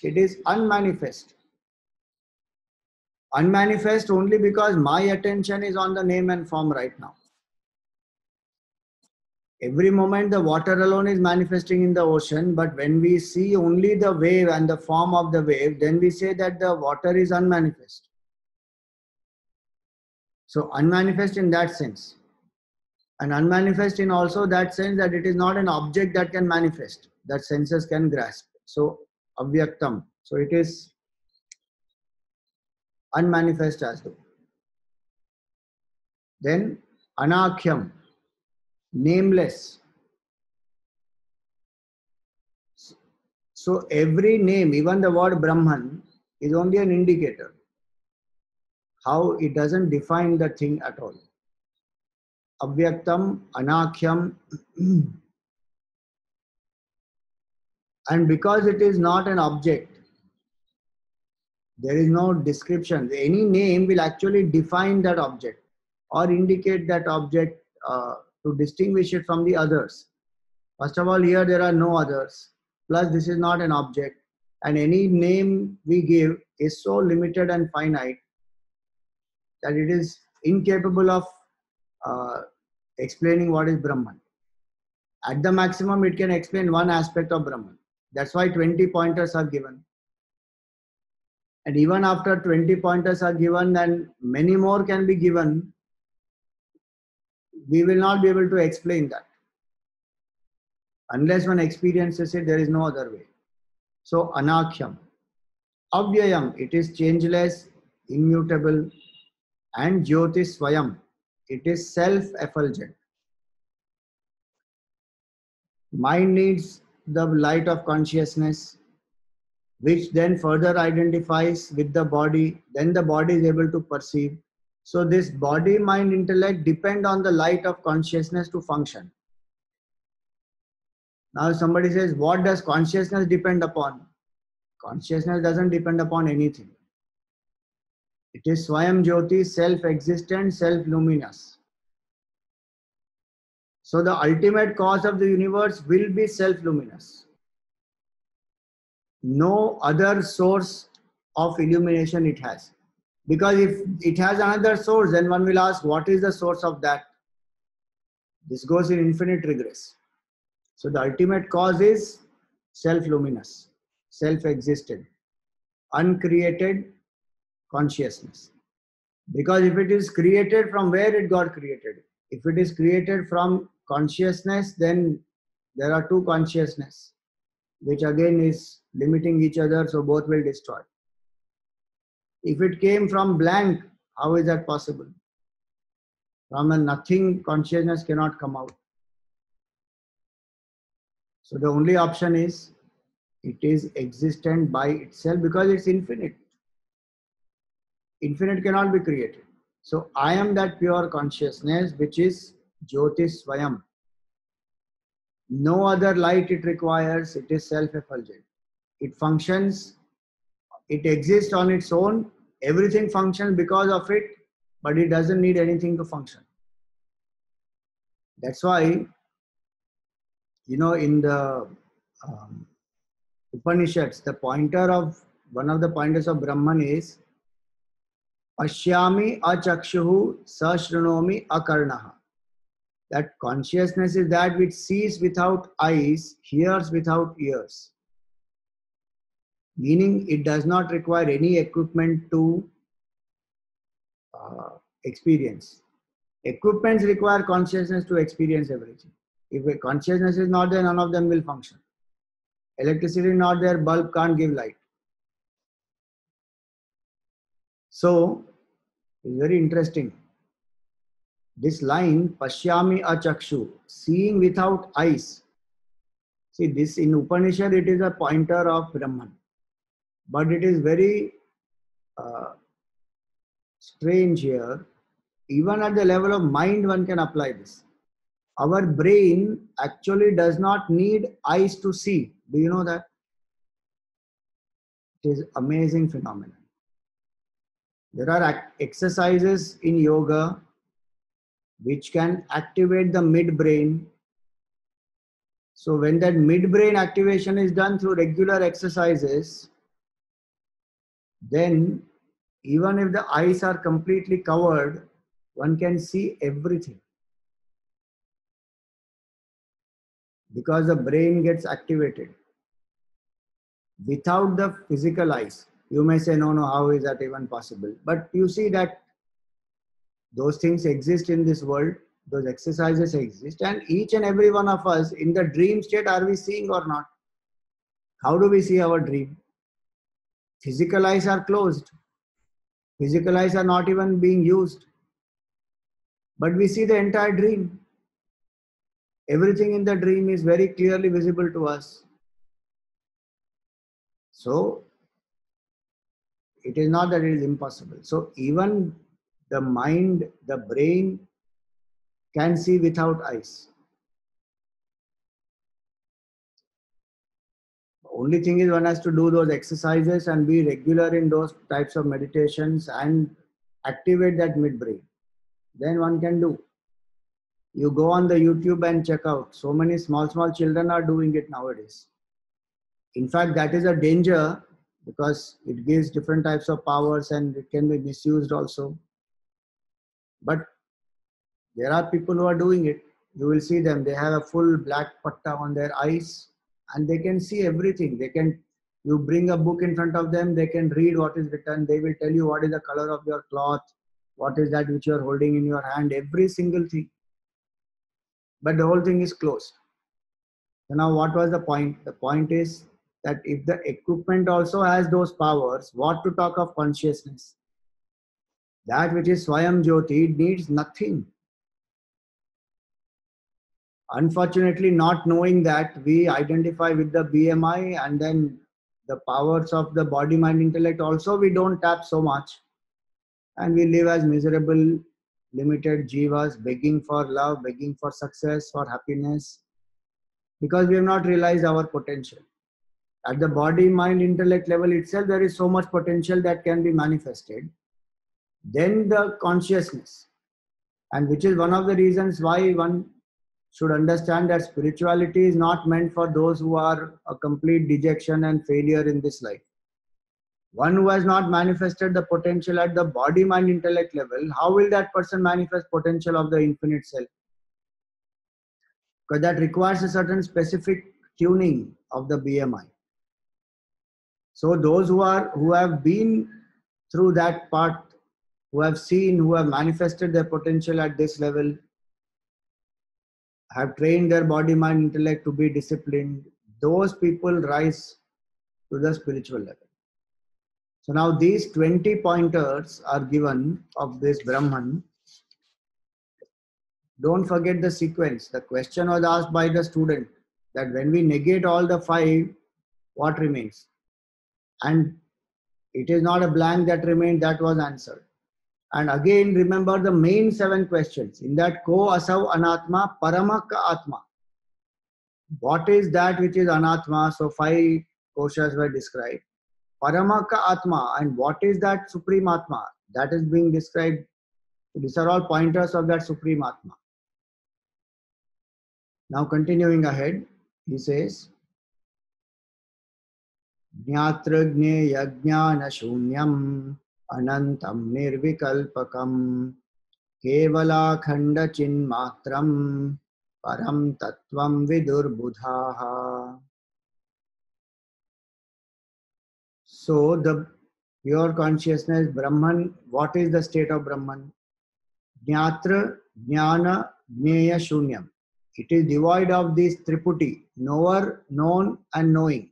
it is unmanifest. Unmanifest only because my attention is on the name and form right now. Every moment the water alone is manifesting in the ocean, but when we see only the wave and the form of the wave, then we say that the water is unmanifest. So unmanifest in that sense. And unmanifest in also that sense that it is not an object that can manifest, that senses can grasp. So avyaktam. So it is unmanifest as though. Then anakhyam, nameless. So every name, even the word Brahman, is only an indicator. How it doesn't define the thing at all. Avyaktam, anakhyam. And because it is not an object, there is no description. Any name will actually define that object or indicate that object to distinguish it from the others. First of all, here there are no others. Plus, this is not an object. And any name we give is so limited and finite that it is incapable of explaining what is Brahman. At the maximum, it can explain one aspect of Brahman. That's why 20 pointers are given. And even after 20 pointers are given and many more can be given, we will not be able to explain that. Unless one experiences it, there is no other way. So anakhyam. Avyayam, it is changeless, immutable. And jyoti swayam, it is self-effulgent. Mind needs the light of consciousness, which then further identifies with the body. Then the body is able to perceive. So this body, mind, intellect depend on the light of consciousness to function. Now somebody says, what does consciousness depend upon? Consciousness doesn't depend upon anything. It is Swayam Jyoti, self-existent, self-luminous. So the ultimate cause of the universe will be self-luminous. No other source of illumination it has. Because if it has another source, then one will ask, what is the source of that? This goes in infinite regress. So the ultimate cause is self-luminous, self-existent, uncreated consciousness. Because if it is created, from where it got created? If it is created from consciousness, then there are two consciousness, which again is limiting each other, so both will destroy. If it came from blank, how is that possible? From a nothing, consciousness cannot come out. So the only option is it is existent by itself because it's infinite. Infinite cannot be created. So I am that pure consciousness which is Jyoti Swayam. No other light it requires, it is self-effulgent. It functions, it exists on its own, everything functions because of it, but it doesn't need anything to function. That's why, in the Upanishads, one of the pointers of Brahman is Pashyami achakshuhu sashrunomi akarnaha. That consciousness is that which sees without eyes, hears without ears. Meaning it does not require any equipment to experience. Equipments require consciousness to experience everything. If a consciousness is not there, none of them will function. Electricity is not there, bulb can't give light. So, it's very interesting. This line, Pashyami achakshu, seeing without eyes. See, this in Upanishad, it is a pointer of Brahman. But it is very strange here. Even at the level of mind, one can apply this. Our brain actually does not need eyes to see. Do you know that? It is amazing phenomenon. There are exercises in yoga which can activate the midbrain. So when that midbrain activation is done through regular exercises, then even if the eyes are completely covered, one can see everything. Because the brain gets activated. Without the physical eyes, you may say, no, how is that even possible? But you see that those things exist in this world, those exercises exist, and each and every one of us in the dream state, are we seeing or not? How do we see our dream? Physical eyes are closed. Physical eyes are not even being used. But we see the entire dream. Everything in the dream is very clearly visible to us. So, it is not that it is impossible. So, even the mind, the brain can see without eyes. The only thing is one has to do those exercises and be regular in those types of meditations and activate that midbrain. Then one can do. You go on the YouTube and check out. So many small children are doing it nowadays. In fact, that is a danger because it gives different types of powers and it can be misused also. But there are people who are doing it. You will see them. They have a full black patta on their eyes and they can see everything. You bring a book in front of them, they can read what is written. They will tell you what is the color of your cloth, what is that which you are holding in your hand, every single thing. But the whole thing is closed. So now what was the point? The point is that if the equipment also has those powers, what to talk of consciousness? That which is Swayam Jyoti needs nothing. Unfortunately, not knowing that, we identify with the BMI and then the powers of the body, mind, intellect also we don't tap so much. And we live as miserable, limited jivas, begging for love, begging for success, for happiness, because we have not realized our potential. At the body, mind, intellect level itself, there is so much potential that can be manifested. Then the consciousness, and which is one of the reasons why one should understand that spirituality is not meant for those who are a complete dejection and failure in this life. One who has not manifested the potential at the body, mind, intellect level, how will that person manifest potential of the infinite self? because that requires a certain specific tuning of the BMI. So those who have been through that part, who have seen, who have manifested their potential at this level, have trained their body, mind, intellect to be disciplined, those people rise to the spiritual level. So now these 20 pointers are given of this Brahman. Don't forget the sequence. The question was asked by the student that when we negate all the 5, what remains? And it is not a blank that remained, that was answered. And again, remember the main 7 questions. In that, ko asau anatma paramaka atma. What is that which is anatma? So 5 koshas were described. Paramaka atma, and what is that supreme atma? That is being described. These are all pointers of that supreme atma. Now continuing ahead, he says, Jnatra jnaya jnana shunyam anantam nirvikalpakam kevala khanda chinmatram param tattvam vidurbudhaha. So the pure consciousness, Brahman, what is the state of Brahman? Jnatra jnana jnaya shunyam. It is devoid of this triputi, knower, known and knowing.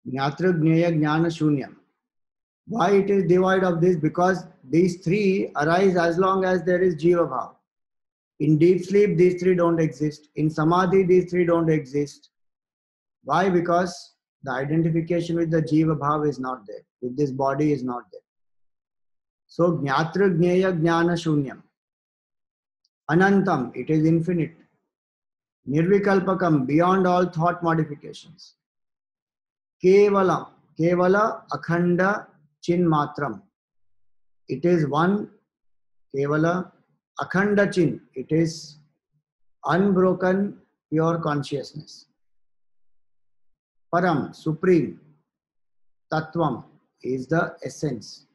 Jnatra jnaya jnana shunyam. Why it is devoid of this? Because these 3 arise as long as there is jiva bhava. In deep sleep, these 3 don't exist. In samadhi, these 3 don't exist. Why? Because the identification with the jiva bhava is not there. With this body is not there. So jnatra jnaya jnana shunyam. Anantam, it is infinite. Nirvikalpakam, beyond all thought modifications. Kevala, kevala akhanda chinmatram. It is one, kevala akhanda chin. It is unbroken pure consciousness. Param, supreme. Tattvam is the essence.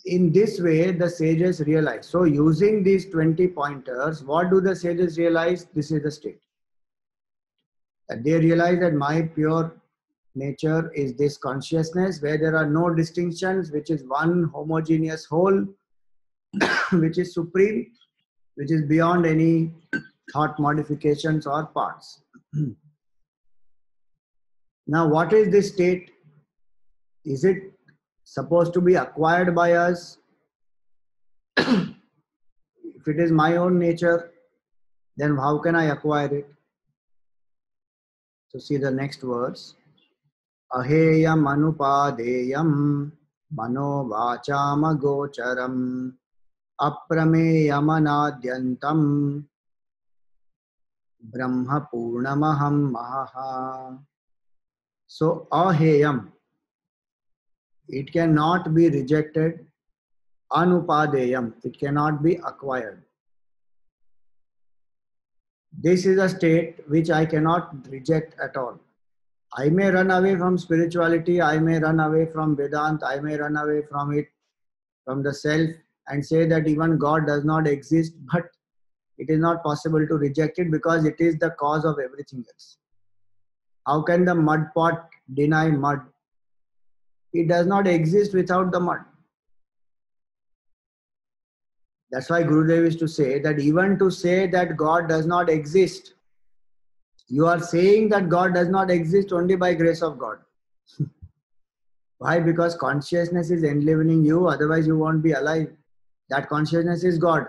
In this way, the sages realize. So using these 20 pointers, what do the sages realize? This is the state. That they realize that my pure nature is this consciousness where there are no distinctions, which is one homogeneous whole, which is supreme, which is beyond any thought modifications or parts. Now, what is this state? Is it supposed to be acquired by us? If it is my own nature, then how can I acquire it? So see the next words. Aheyam anupadeyam mano vacham agocharam aprameyam anadyantam brahma purnamaham maha. So aheyam, it cannot be rejected. Anupadeyam, it cannot be acquired. This is a state which I cannot reject at all. I may run away from spirituality, I may run away from Vedanta, I may run away from it, from the self, and say that even God does not exist, but it is not possible to reject it because it is the cause of everything else. How can the mud pot deny mud? It does not exist without the mud. That's why Gurudev is to say that even to say that God does not exist, you are saying that God does not exist only by grace of God. Why? Because consciousness is enlivening you, otherwise you won't be alive. That consciousness is God.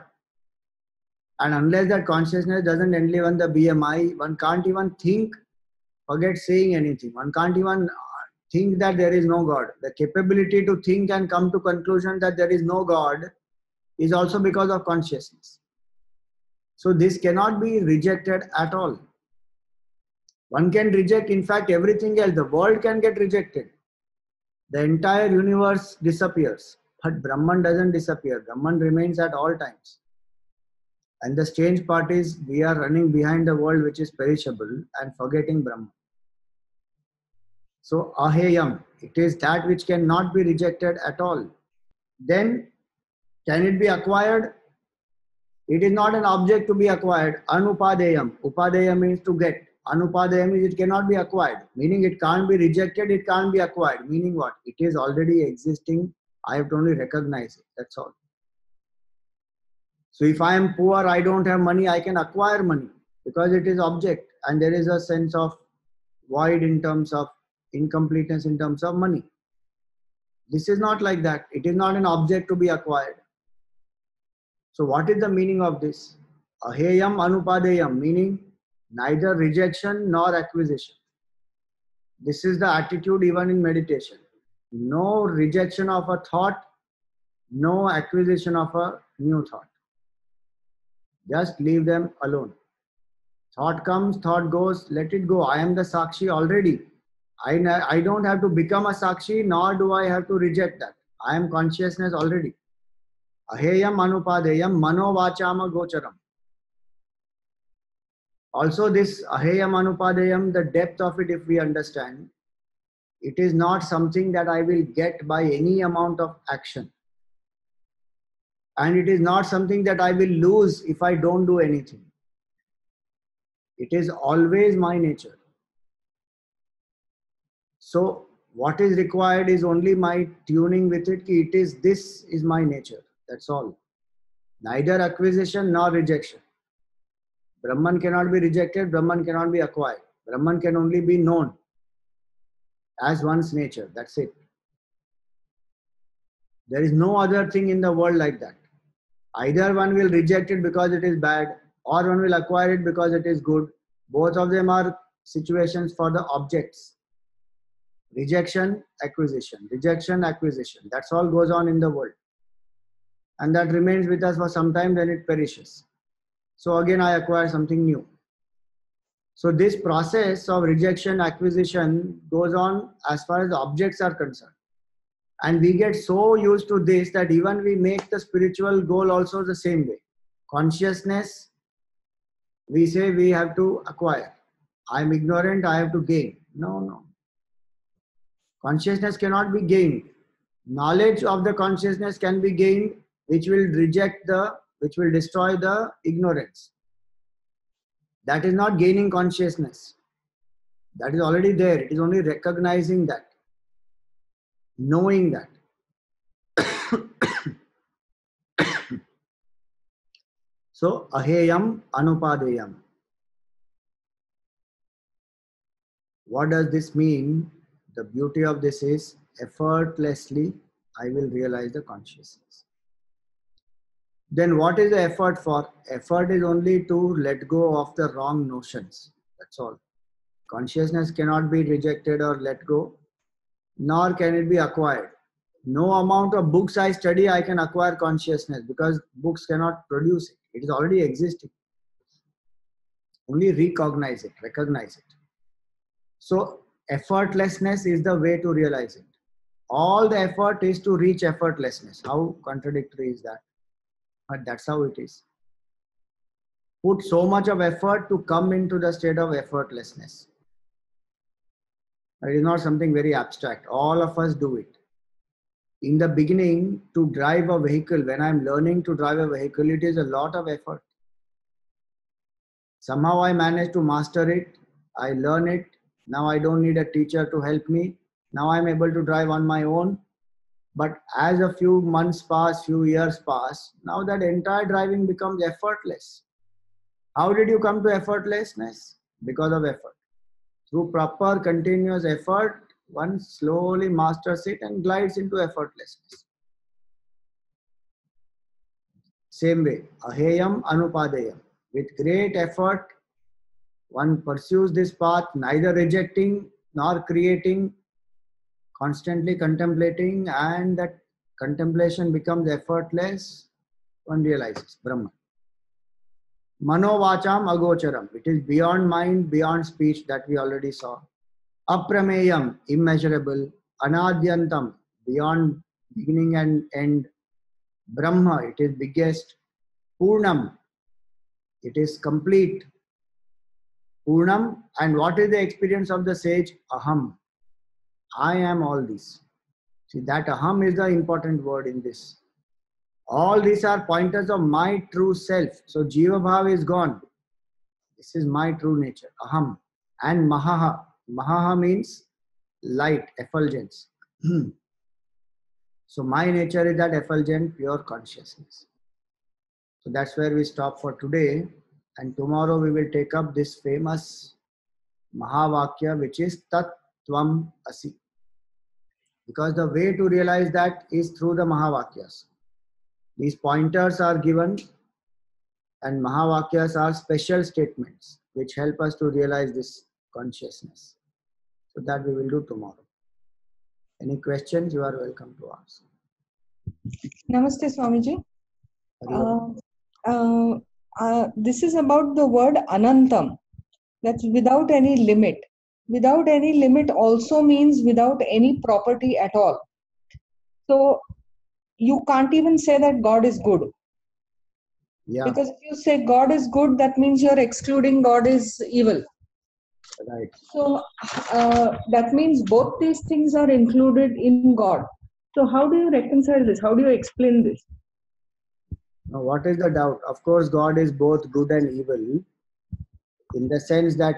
And unless that consciousness doesn't enliven the BMI, one can't even think, forget saying anything. One can't even think that there is no God. The capability to think and come to conclusion that there is no God is also because of consciousness. So this cannot be rejected at all. One can reject, in fact, everything else. The world can get rejected. The entire universe disappears. But Brahman doesn't disappear. Brahman remains at all times. And the strange part is we are running behind the world which is perishable and forgetting Brahman. So aheyam, it is that which cannot be rejected at all. Then can it be acquired? It is not an object to be acquired. Anupadeyam. Upadeyam means to get. Anupadeyam means it cannot be acquired. Meaning it can't be rejected, it can't be acquired. Meaning what? It is already existing. I have to only recognize it. That's all. So if I am poor, I don't have money, I can acquire money because it is object, and there is a sense of void in terms of incompleteness in terms of money. This is not like that. It is not an object to be acquired. So what is the meaning of this? Aheyam anupadeyam, meaning neither rejection nor acquisition. This is the attitude even in meditation. No rejection of a thought, no acquisition of a new thought. Just leave them alone. Thought comes, thought goes, let it go. I am the Sakshi already. I don't have to become a Sakshi, nor do I have to reject that. I am consciousness already. Aheyam anupadeyam mano vachama gocharam. Also this aheyam anupadeyam, the depth of it, if we understand, it is not something that I will get by any amount of action. And it is not something that I will lose if I don't do anything. It is always my nature. So what is required is only my tuning with it. This is my nature. That's all. Neither acquisition nor rejection. Brahman cannot be rejected. Brahman cannot be acquired. Brahman can only be known as one's nature. That's it. There is no other thing in the world like that. Either one will reject it because it is bad, or one will acquire it because it is good. Both of them are situations for the objects. Rejection, acquisition. Rejection, acquisition. That's all goes on in the world. And that remains with us for some time, then it perishes. So again, I acquire something new. So this process of rejection, acquisition goes on as far as the objects are concerned. And we get so used to this that even we make the spiritual goal also the same way. Consciousness, we say we have to acquire. I am ignorant, I have to gain. No. Consciousness cannot be gained. Knowledge of the consciousness can be gained, which will destroy the ignorance. That is not gaining consciousness. That is already there. It is only recognizing that, knowing that. So, aheyam anupadeyam. What does this mean? The beauty of this is effortlessly I will realize the consciousness. Then what is the effort for? Effort is only to let go of the wrong notions. That's all. Consciousness cannot be rejected or let go, nor can it be acquired. No amount of books I study, I can acquire consciousness, because books cannot produce it. It is already existing. Only recognize it, recognize it. So effortlessness is the way to realize it. All the effort is to reach effortlessness. How contradictory is that? But that's how it is. Put so much of effort to come into the state of effortlessness. It is not something very abstract. All of us do it. In the beginning, to drive a vehicle, when I'm learning to drive a vehicle, it is a lot of effort. Somehow I manage to master it. I learn it. Now I don't need a teacher to help me. Now I'm able to drive on my own. But as a few months pass, few years pass, now that entire driving becomes effortless. How did you come to effortlessness? Because of effort. Through proper continuous effort, one slowly masters it and glides into effortlessness. Same way, aheyam anupadeyam. With great effort, one pursues this path, neither rejecting nor creating, constantly contemplating, and that contemplation becomes effortless. One realizes Brahman. Mano vacham agocharam. It is beyond mind, beyond speech, that we already saw. Aprameyam, immeasurable. Anadyantam, beyond beginning and end. Brahma, it is biggest. Purnam, it is complete. Purnam, and what is the experience of the sage? Aham. I am all this. See, that aham is the important word in this. All these are pointers of my true self. So Jiva Bhav is gone. This is my true nature, Aham. And Mahaha. Mahaha means light, effulgence. So my nature is that effulgent, pure consciousness. So that's where we stop for today. And tomorrow we will take up this famous Mahavakya, which is Tat Tvam Asi. Because the way to realize that is through the Mahavakyas. These pointers are given, and Mahavakyas are special statements which help us to realize this consciousness. So that we will do tomorrow. Any questions? You are welcome to ask. Namaste, Swamiji. This is about the word Anantam. That's without any limit. Without any limit also means without any property at all. So you can't even say that God is good. Yeah. Because if you say God is good, that means you're excluding God is evil. Right. So that means both these things are included in God. So how do you reconcile this? How do you explain this? Now, what is the doubt? Of course, God is both good and evil, in the sense that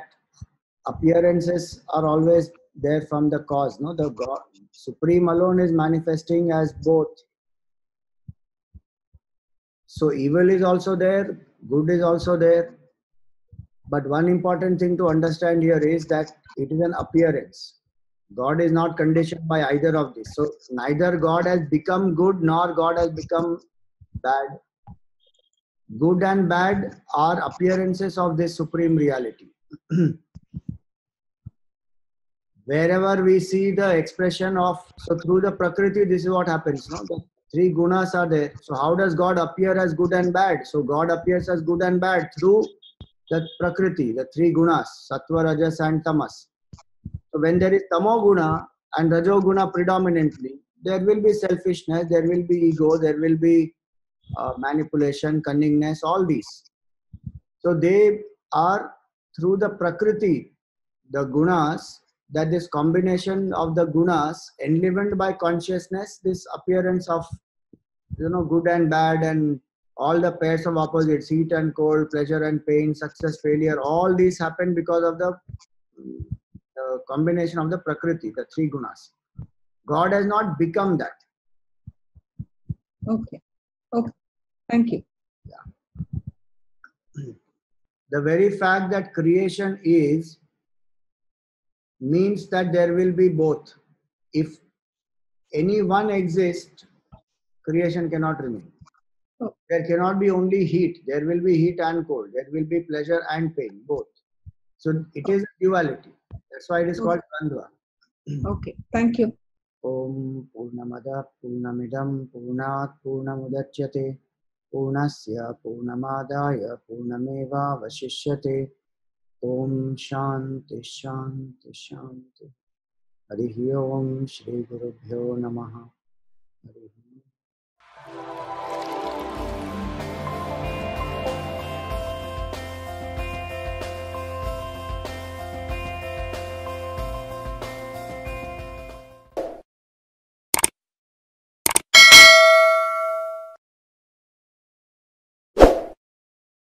appearances are always there from the cause. No, the God Supreme alone is manifesting as both. So evil is also there, good is also there. But one important thing to understand here is that it is an appearance. God is not conditioned by either of these. So neither God has become good nor God has become bad. Good and bad are appearances of this supreme reality. Wherever we see the expression of, so through the Prakriti, this is what happens. No? The three gunas are there. So how does God appear as good and bad? So God appears as good and bad through the Prakriti, the three gunas, Sattva, Rajas and Tamas. So when there is Tamo guna and Rajo guna predominantly, there will be selfishness, there will be ego, there will be manipulation, cunningness, all these. So they are through the Prakriti, the gunas, that this combination of the gunas enlivened by consciousness, this appearance of, good and bad and all the pairs of opposites, heat and cold, pleasure and pain, success, failure, all these happen because of the combination of the Prakriti, the three gunas. God has not become that. Okay. Thank you. Yeah. The very fact that creation is means that there will be both. If any one exists, creation cannot remain. Oh. There cannot be only heat. There will be heat and cold. There will be pleasure and pain, both. So it is a duality. That's why it is called Dvandva. Okay. Thank you. Om Purnamada Purnamidam Purnat Purnamudachyate Purnasya Purnamadaya Purnameva Vashishyate. Om Shanti Shanti Shanti. Harihi Om Shri Gurubhyo Namaha. Harihi.